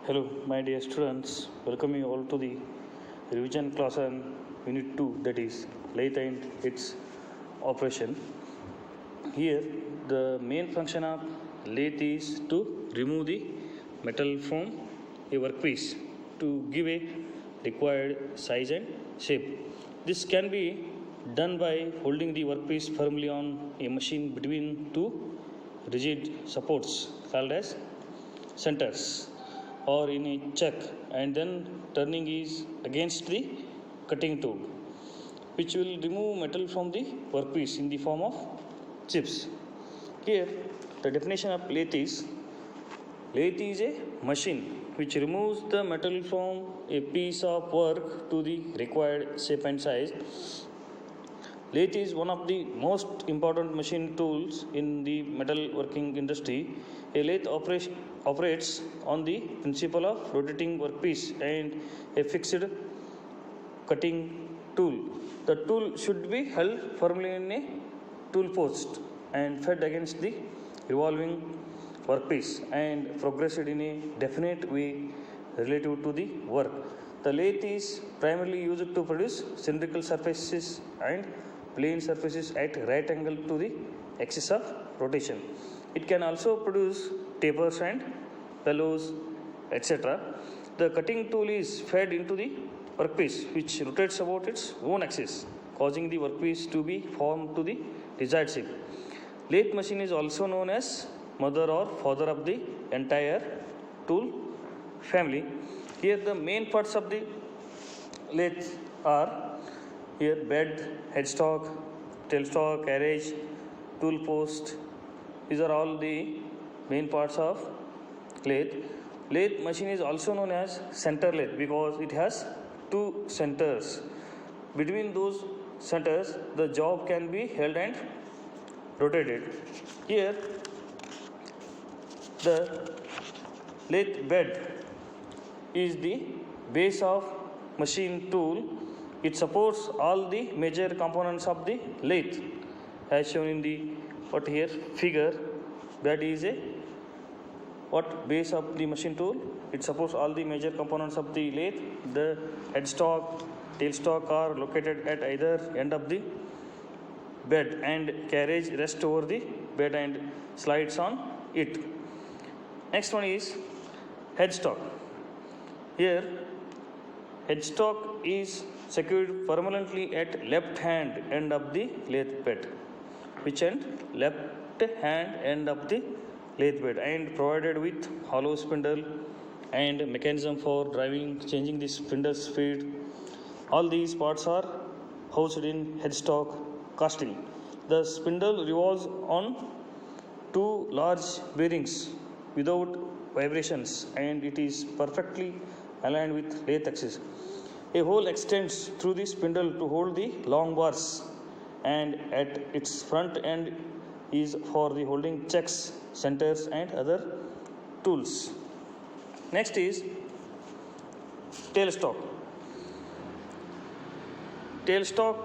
Hello, my dear students. Welcome you all to the revision class on Unit 2, that is lathe and its operation. Here, the main function of lathe is to remove the metal from a workpiece to give a required size and shape. This can be done by holding the workpiece firmly on a machine between two rigid supports called as centers or in a chuck, and then turning is against the cutting tool, which will remove metal from the workpiece in the form of chips. Here, the definition of lathe is a machine which removes the metal from a piece of work to the required shape and size. Lathe is one of the most important machine tools in the metal working industry. A lathe operates on the principle of rotating workpiece and a fixed cutting tool. The tool should be held firmly in a tool post and fed against the revolving workpiece and progressed in a definite way relative to the work. The lathe is primarily used to produce cylindrical surfaces and plane surfaces at right angle to the axis of rotation. It can also produce tapers and bellows, etc. The cutting tool is fed into the workpiece, which rotates about its own axis, causing the workpiece to be formed to the desired shape. Lathe machine is also known as mother or father of the entire tool family. Here the main parts of the lathe are here bed, headstock, tailstock, carriage, tool post. These are all the main parts of lathe. Lathe machine is also known as center lathe because it has two centers. Between those centers, the job can be held and rotated. Here, the lathe bed is the base of machine tool. It supports all the major components of the lathe as shown in the here figure. That is a base of the machine tool. It supports all the major components of the lathe. The headstock, tailstock are located at either end of the bed and carriage rests over the bed and slides on it. Next one is headstock. Here headstock is secured permanently at left hand end of the lathe bed. Which end? Left hand end of the lathe bed, and provided with hollow spindle and mechanism for changing the spindle speed. All these parts are housed in headstock casting. The spindle revolves on two large bearings without vibrations, and it is perfectly aligned with lathe axis. A hole extends through the spindle to hold the long bars, and at its front end is for the holding checks, centers and other tools. Next is tailstock. Tailstock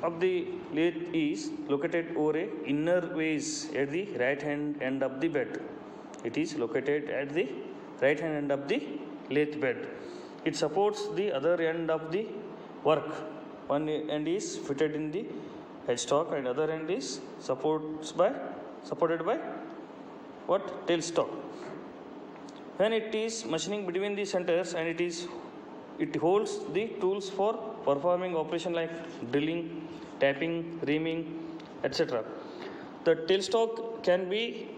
of the lathe is located over a inner vise at the right hand end of the bed. It is located at the right hand end of the lathe bed. It supports the other end of the work. One end is fitted in the headstock and other end is supported by what? Tailstock. When it is machining between the centers and it holds the tools for performing operation like drilling, tapping, reaming, etc. The tailstock can be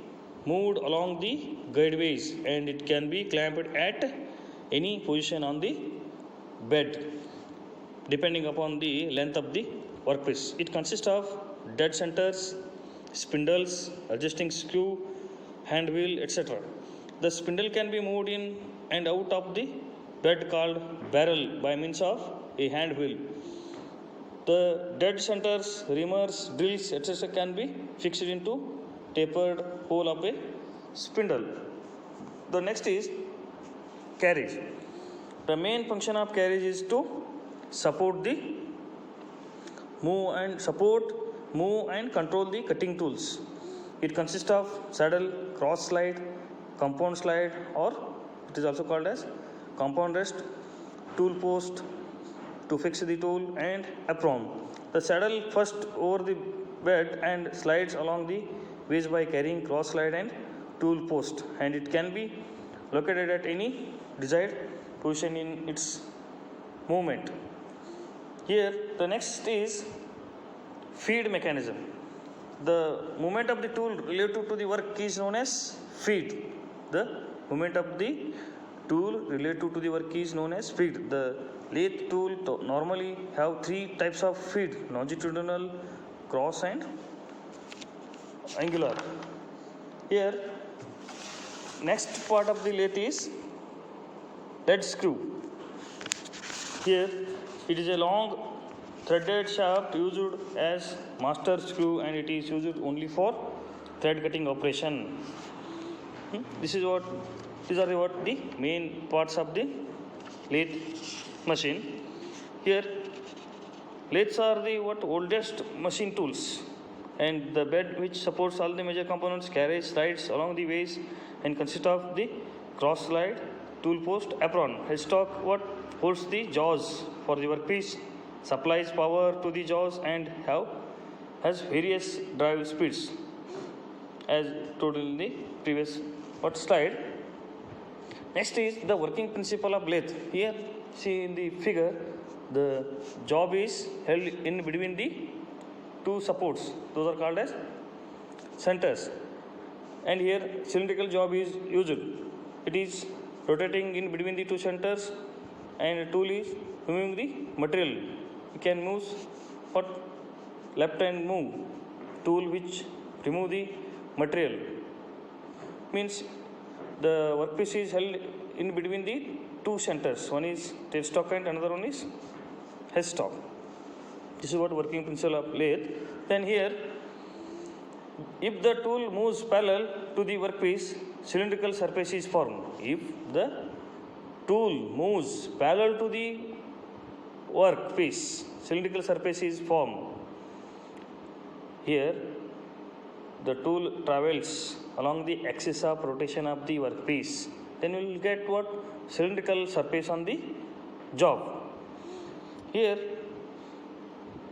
moved along the guideways and it can be clamped at any position on the bed depending upon the length of the workpiece. It consists of dead centers, spindles, adjusting screw, hand wheel, etc. The spindle can be moved in and out of the bed called barrel by means of a hand wheel. The dead centers, reamers, drills, etc. can be fixed into tapered hole of a spindle. The next is carriage. The main function of carriage is to support, move and control the cutting tools. It consists of saddle, cross slide, compound slide or It is also called as compound rest, tool post to fix the tool, and apron. The saddle first over the bed and slides along the waist by carrying cross slide and tool post, and it can be located at any desired position in its movement. Here the next is feed mechanism. The movement of the tool relative to the work is known as feed. The movement of the tool relative to the work is known as feed. The lathe tool normally have three types of feed: longitudinal, cross, and angular. Here next part of the lathe is lead screw. Here it is a long threaded shaft used as master screw, and it is used only for thread cutting operation. These are the main parts of the lathe machine. Here lathes are the oldest machine tools, and the bed which supports all the major components carries slides along the ways and consists of the cross slide, tool post, apron. Headstock holds the jaws for the workpiece, supplies power to the jaws, and has various drive speeds as told in the previous slide. Next is the working principle of lathe. Here see in the figure, the job is held in between the two supports. Those are called as centers, and here cylindrical job is used. It is rotating in between the two centers, and the tool is moving the material. You can move left hand move tool which remove the material. Means the workpiece is held in between the two centers. One is tailstock and another one is headstock. This is what working principle of lathe. Then here, if the tool moves parallel to the workpiece, cylindrical surface is formed. If the tool moves parallel to the workpiece, cylindrical surface is formed. Here the tool travels along the axis of rotation of the workpiece. Then you will get cylindrical surface on the job. Here,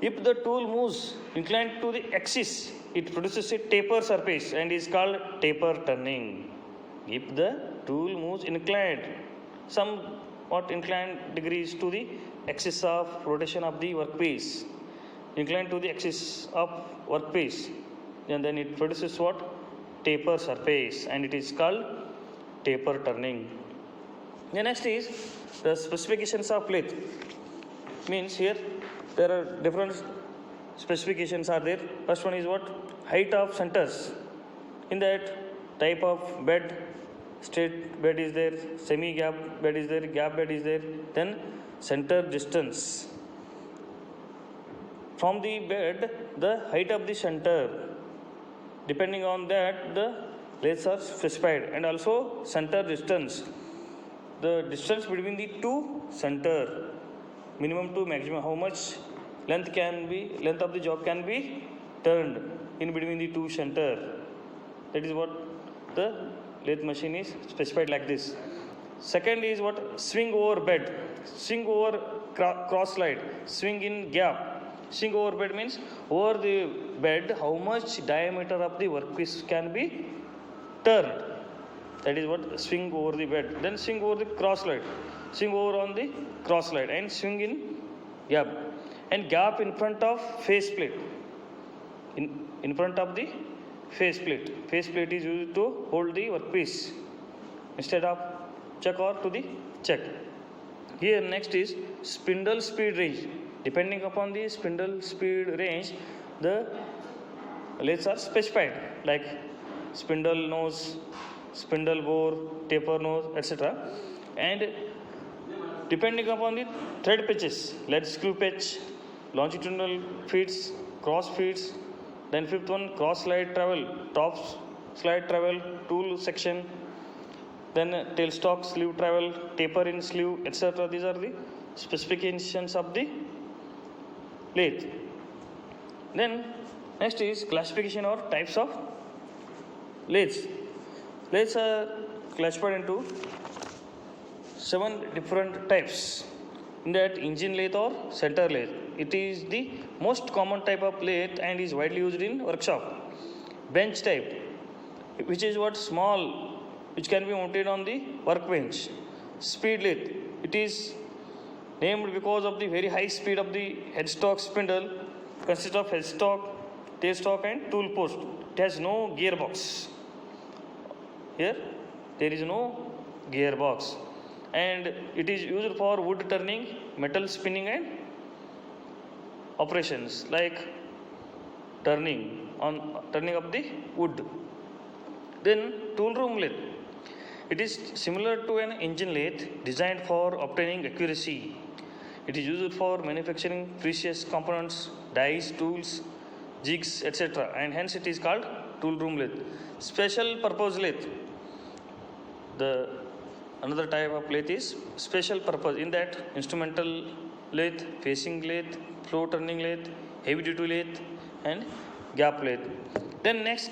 if the tool moves inclined to the axis, it produces a taper surface and is called taper turning. If the tool moves inclined, somewhat inclined degrees to the axis of rotation of the workpiece, inclined to the axis of workpiece, and then it produces taper surface, and it is called taper turning. The next is the specifications of lathe. Means here there are different specifications are there. First one is height of centers. In that, type of bed, straight bed is there, semi gap bed is there, gap bed is there. Then center distance from the bed, the height of the center, depending on that the lathes are specified, and also center distance, the distance between the two center, minimum to maximum, how much length of the job can be turned in between the two center. That is what the lathe machine is specified like this. Second is swing over bed, swing over cross slide, swing in gap. Swing over bed means over the bed how much diameter of the workpiece can be turned. That is swing over the bed. Then swing over the cross slide, swing over on the cross slide, and swing in gap. And gap in front of face plate. In front of the face plate. Face plate is used to hold the workpiece instead of chuck or to the check. Here next is spindle speed range. Depending upon the spindle speed range, the lathes are specified, like spindle nose, spindle bore, taper nose, etc. And depending upon the thread pitches, lead screw pitch, longitudinal feeds, cross feeds. Then fifth one, cross slide travel, top slide travel, tool section. Then tailstock sleeve travel, taper in sleeve, etc. These are the specifications of the lathe. Then next is classification or types of lathes. Lathes are classified into 7 different types. In that, engine lathe or center lathe. It is the most common type of lathe and is widely used in workshop. Bench type, which is what small, which can be mounted on the workbench. Speed lathe, it is named because of the very high speed of the headstock spindle, consists of headstock, tailstock and tool post. It has no gearbox. Here there is no gearbox, and it is used for wood turning, metal spinning and operations like turning of the wood. Then tool room lathe. It is similar to an engine lathe designed for obtaining accuracy. It is used for manufacturing precious components, dies, tools, jigs, etc. and hence it is called tool room lathe. Special purpose lathe. The another type of lathe is special purpose. In that, instrumental lathe, facing lathe, floor turning lathe, heavy duty lathe and gap lathe. Then next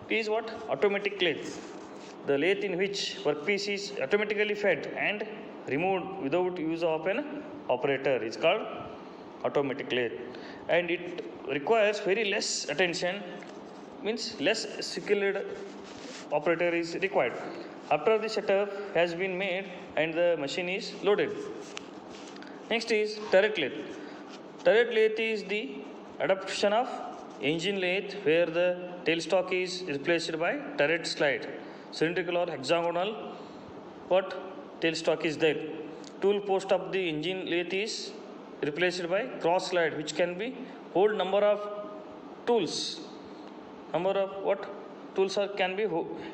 is what? Automatic lathe. The lathe in which workpiece is automatically fed and removed without use of an operator is called automatic lathe, and it requires very less attention, means less skilled operator is required after the setup has been made and the machine is loaded. Next is turret lathe. Turret lathe is the adaptation of engine lathe where the tailstock is replaced by turret slide. Cylindrical or hexagonal tailstock is there. Tool post of the engine lathe is replaced by cross slide, which can be hold number of tools. Number of tools can be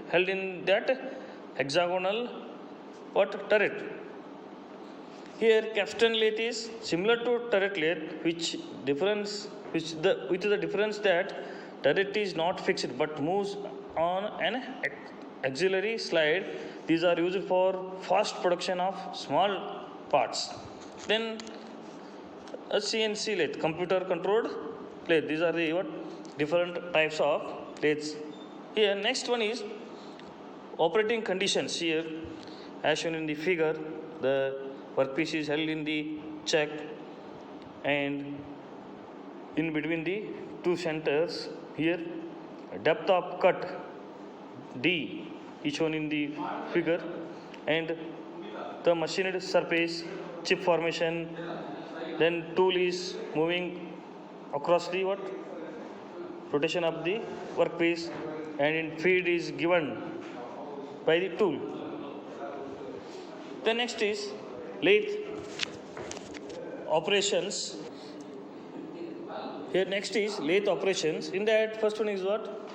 held in that hexagonal turret. Here capstan lathe is similar to turret lathe, with the difference that turret is not fixed but moves on an auxiliary slide. These are used for fast production of small parts. Then a CNC lathe, computer controlled lathe. These are the different types of lathes. Here next one is operating conditions. Here as shown in the figure, the workpiece is held in the chuck and in between the two centers. Here depth of cut D is shown in the figure, and the machined surface, chip formation. Then tool is moving across the rotation of the workpiece, and in feed is given by the tool. The next is lathe operations. Here next is lathe operations. In that, first one is what?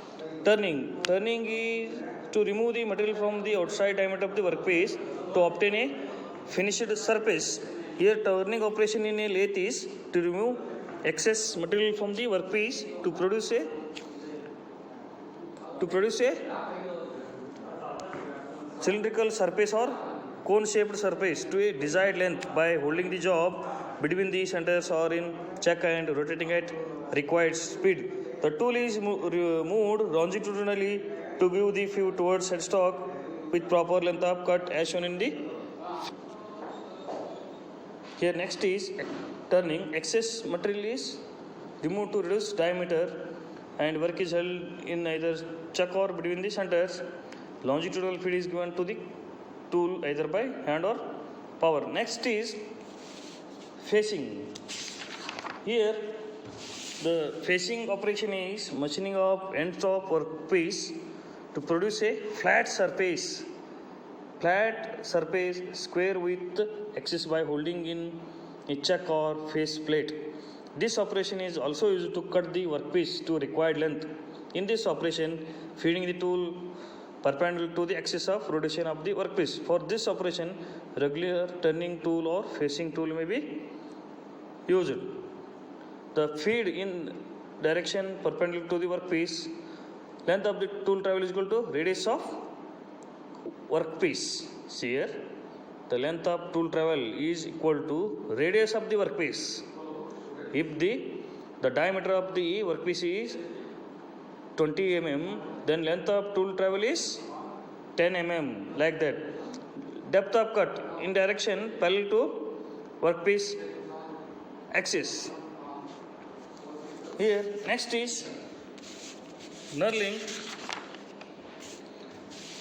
Turning. Turning is to remove the material from the outside diameter of the workpiece to obtain a finished surface. Here turning operation in a lathe is to remove excess material from the workpiece to produce a cylindrical surface or cone shaped surface to a desired length by holding the job between the centers or in check and rotating at required speed. The tool is moved longitudinally to give the few towards headstock with proper length of cut as shown in the. Here next is turning. Excess material is removed to reduce diameter and work is held in either chuck or between the centers. Longitudinal feed is given to the tool either by hand or power. Next is facing. Here the facing operation is machining of ends of workpiece to produce a flat surface square with axis by holding in a chuck or face plate. This operation is also used to cut the workpiece to required length. In this operation, feeding the tool perpendicular to the axis of rotation of the workpiece. For this operation, regular turning tool or facing tool may be used. The feed in direction perpendicular to the workpiece. Length of the tool travel is equal to radius of workpiece. See here, the length of tool travel is equal to radius of the workpiece. If the diameter of the workpiece is 20 mm, then length of tool travel is 10 mm, like that. Depth of cut in direction parallel to workpiece axis. Here next is knurling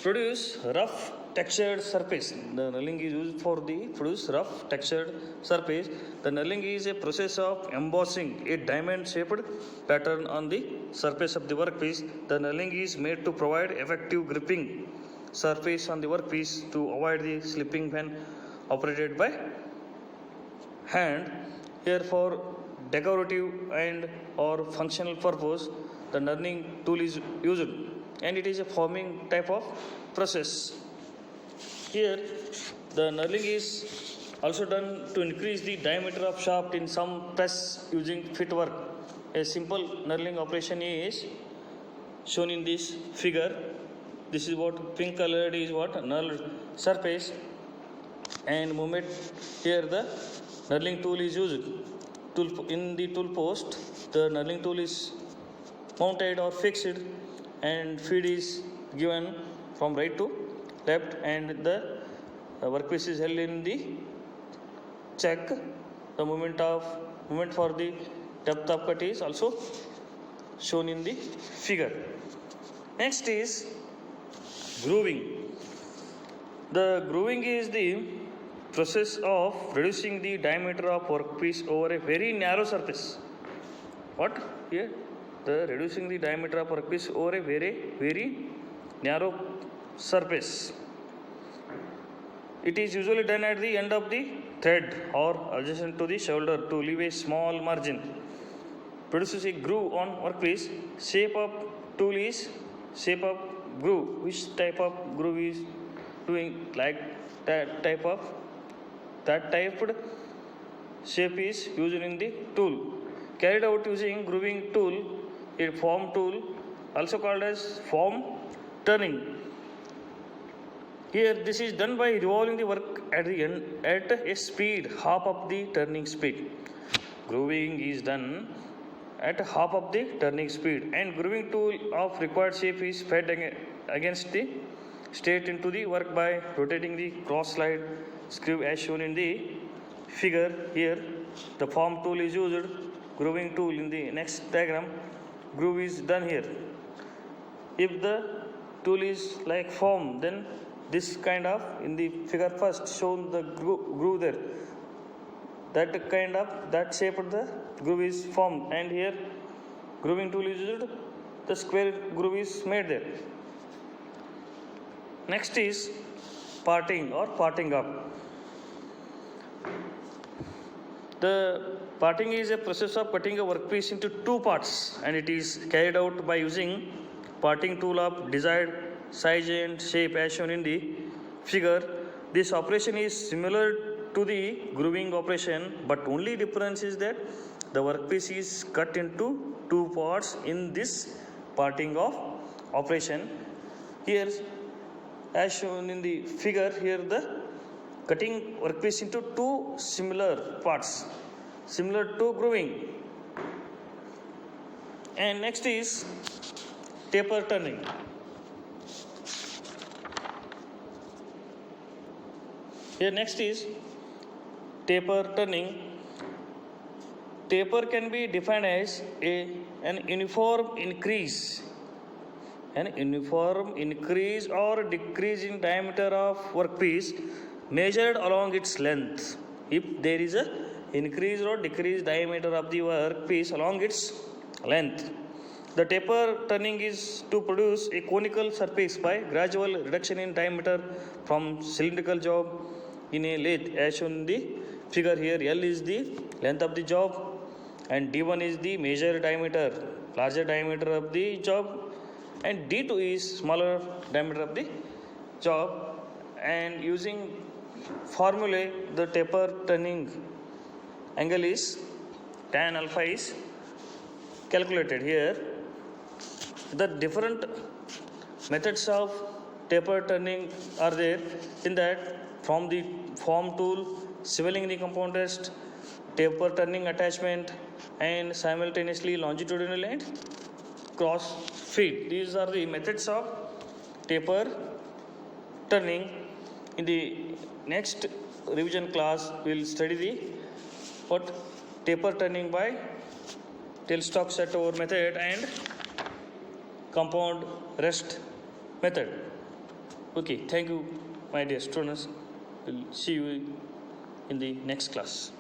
produce rough textured surface. The knurling is used for the produce rough textured surface. The knurling is a process of embossing a diamond shaped pattern on the surface of the workpiece. The knurling is made to provide effective gripping surface on the workpiece to avoid the slipping when operated by hand. Here for decorative and or functional purpose, the knurling tool is used and it is a forming type of process. Here the knurling is also done to increase the diameter of shaft in some press using fit work. A simple knurling operation is shown in this figure. This is what pink colored is what knurled surface, and movement here the knurling tool is used. In the tool post, the knurling tool is mounted or fixed and feed is given from right to left, and the workpiece is held in the check. The movement for the depth of cut is also shown in the figure. Next is grooving. The grooving is the process of reducing the diameter of workpiece over a very narrow surface. What? Here, the reducing the diameter of workpiece over a very narrow surface. It is usually done at the end of the thread or adjacent to the shoulder to leave a small margin. Produces a groove on workpiece. Shape of tool is shape of groove. Which type of groove is doing like that type shape is used in the tool. Carried out using grooving tool, a form tool, also called as form turning. Here this is done by revolving the work at the end at a speed half of the turning speed. Grooving is done at half of the turning speed, and grooving tool of required shape is fed against the straight into the work by rotating the cross slide screw as shown in the figure. Here the form tool is used, grooving tool in the next diagram. Groove is done here. If the tool is like form, then this kind of in the figure first shown the groove there. That shape of the groove is formed, and here grooving tool is used. The square groove is made there. Next is parting or parting up. The parting is a process of cutting a workpiece into two parts, and it is carried out by using parting tool of desired size and shape as shown in the figure. This operation is similar to the grooving operation, but only difference is that the workpiece is cut into two parts in this parting of operation. Here as shown in the figure, here the cutting workpiece into two similar parts similar to grooving. And next is taper turning. Here next is taper turning. Taper can be defined as an uniform increase or decrease in diameter of workpiece measured along its length. If there is a increase or decrease diameter of the workpiece along its length, the taper turning is to produce a conical surface by gradual reduction in diameter from cylindrical job in a lathe as shown in the figure. Here L is the length of the job and D1 is the larger diameter of the job, and D2 is smaller diameter of the job. And using formulae, the taper turning angle is tan alpha is calculated. Here the different methods of taper turning are there, in that from the form tool, swiveling the compound rest, taper turning attachment, and simultaneously longitudinal and cross feed. These are the methods of taper turning. In the next revision class, we'll study the what taper turning by tailstock set over method and compound rest method. Okay, thank you, my dear students. We'll see you in the next class.